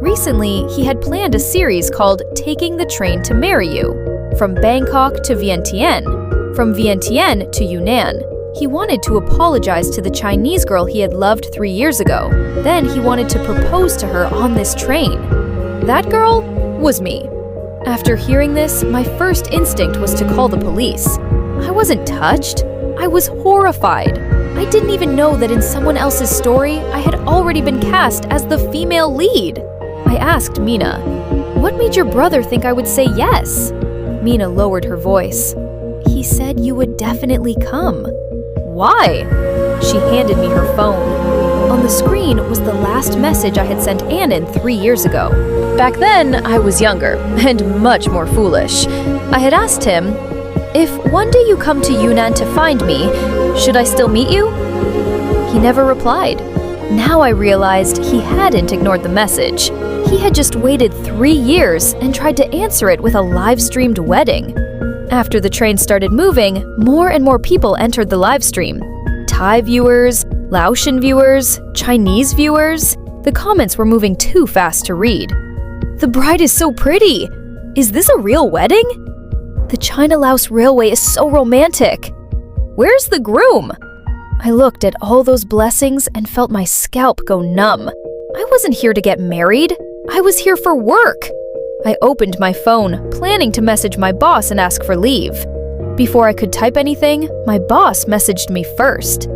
Recently, he had planned a series called Taking the Train to Marry You, from Bangkok to Vientiane, from Vientiane to Yunnan. He wanted to apologize to the Chinese girl he had loved 3 years ago. Then he wanted to propose to her on this train. That girl was me. After hearing this, my first instinct was to call the police. I wasn't touched. I was horrified. I didn't even know that in someone else's story, I had already been cast as the female lead. I asked Mina, "What made your brother think I would say yes?" Mina lowered her voice. "He said you would definitely come." "Why?" She handed me her phone. On the screen was the last message I had sent Annan 3 years ago. Back then, I was younger and much more foolish. I had asked him, "If one day you come to Yunnan to find me, should I still meet you?" He never replied. Now I realized he hadn't ignored the message. He had just waited 3 years and tried to answer it with a live-streamed wedding. After the train started moving, more and more people entered the live stream. Thai viewers, Laotian viewers, Chinese viewers. The comments were moving too fast to read. "The bride is so pretty! Is this a real wedding? The China-Laos Railway is so romantic! Where's the groom?" I looked at all those blessings and felt my scalp go numb. I wasn't here to get married. I was here for work. I opened my phone, planning to message my boss and ask for leave. Before I could type anything, my boss messaged me first.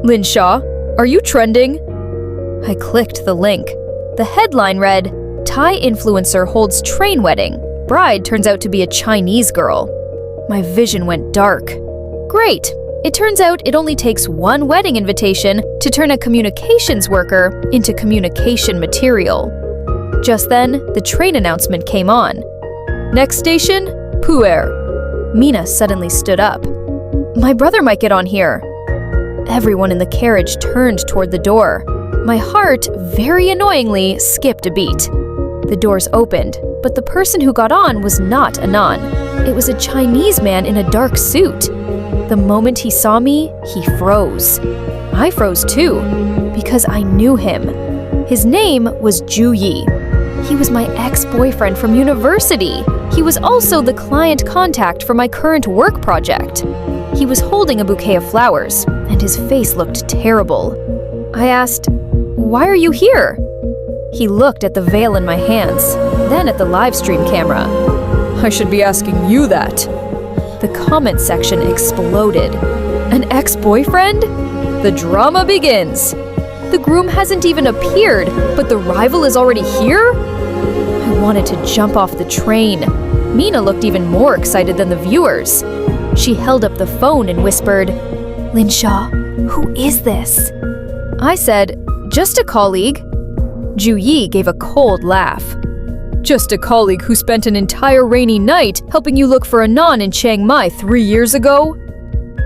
"Lin Shaw, are you trending?" I clicked the link. The headline read, "Thai influencer holds train wedding. Bride turns out to be a Chinese girl." My vision went dark. Great! It turns out it only takes one wedding invitation to turn a communications worker into communication material. Just then, the train announcement came on. "Next station, Pu'er." Mina suddenly stood up. "My brother might get on here." Everyone in the carriage turned toward the door. My heart, very annoyingly, skipped a beat. The doors opened, but the person who got on was not Annan. It was a Chinese man in a dark suit. The moment he saw me, he froze. I froze too, because I knew him. His name was Ju Yi. He was my ex-boyfriend from university. He was also the client contact for my current work project. He was holding a bouquet of flowers, and his face looked terrible. I asked, "Why are you here?" He looked at the veil in my hands, then at the live stream camera. "I should be asking you that." The comment section exploded. "An ex-boyfriend? The drama begins. The groom hasn't even appeared, but the rival is already here?" I wanted to jump off the train. Mina looked even more excited than the viewers. She held up the phone and whispered, "Lin Shaw, who is this?" I said, "Just a colleague." Ju Yi gave a cold laugh. "Just a colleague who spent an entire rainy night helping you look for Annan in Chiang Mai 3 years ago?"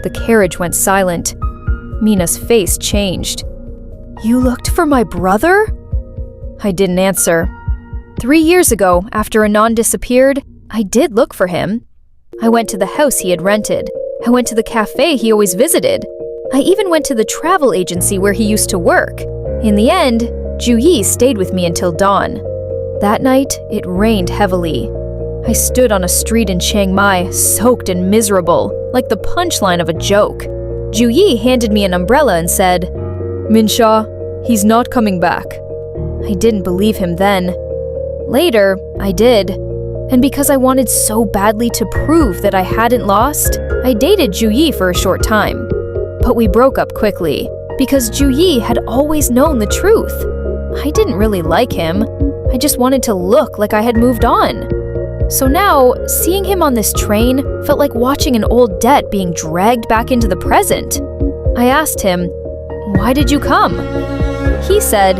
The carriage went silent. Mina's face changed. "You looked for my brother?" I didn't answer. 3 years ago, after Annan disappeared, I did look for him. I went to the house he had rented. I went to the cafe he always visited. I even went to the travel agency where he used to work. In the end, Ju Yi stayed with me until dawn. That night, it rained heavily. I stood on a street in Chiang Mai, soaked and miserable, like the punchline of a joke. Ju Yi handed me an umbrella and said, "Min Shaw, he's not coming back." I didn't believe him then. Later, I did. And because I wanted so badly to prove that I hadn't lost, I dated Ju Yi for a short time. But we broke up quickly, because Ju Yi had always known the truth. I didn't really like him. I just wanted to look like I had moved on. So now, seeing him on this train felt like watching an old debt being dragged back into the present. I asked him, "Why did you come?" He said,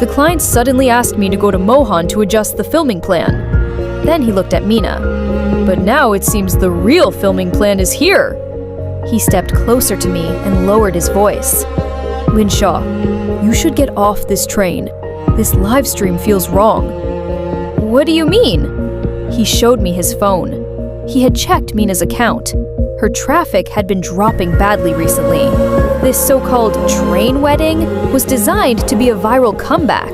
"The client suddenly asked me to go to Mohan to adjust the filming plan." Then he looked at Mina. "But now it seems the real filming plan is here." He stepped closer to me and lowered his voice. "Lin Shaw, you should get off this train. This live stream feels wrong." "What do you mean?" He showed me his phone. He had checked Mina's account. Her traffic had been dropping badly recently. This so-called train wedding was designed to be a viral comeback.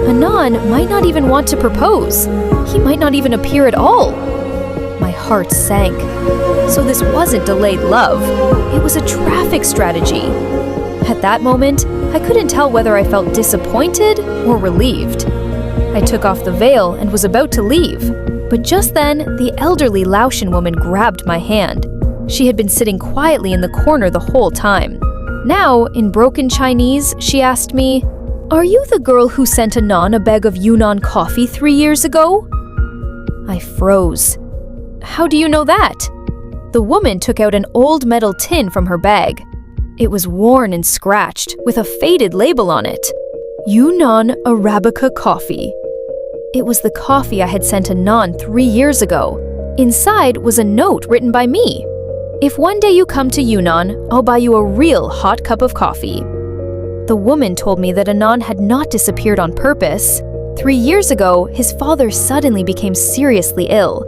Anan might not even want to propose. He might not even appear at all. My heart sank. So this wasn't delayed love. It was a traffic strategy. At that moment, I couldn't tell whether I felt disappointed or relieved. I took off the veil and was about to leave. But just then, the elderly Laotian woman grabbed my hand. She had been sitting quietly in the corner the whole time. Now, in broken Chinese, she asked me, "Are you the girl who sent Anan a bag of Yunnan coffee 3 years ago?" I froze. "How do you know that?" The woman took out an old metal tin from her bag. It was worn and scratched, with a faded label on it. Yunnan Arabica coffee. It was the coffee I had sent Anan 3 years ago. Inside was a note written by me. "If one day you come to Yunnan, I'll buy you a real hot cup of coffee." The woman told me that Anan had not disappeared on purpose. 3 years ago, his father suddenly became seriously ill.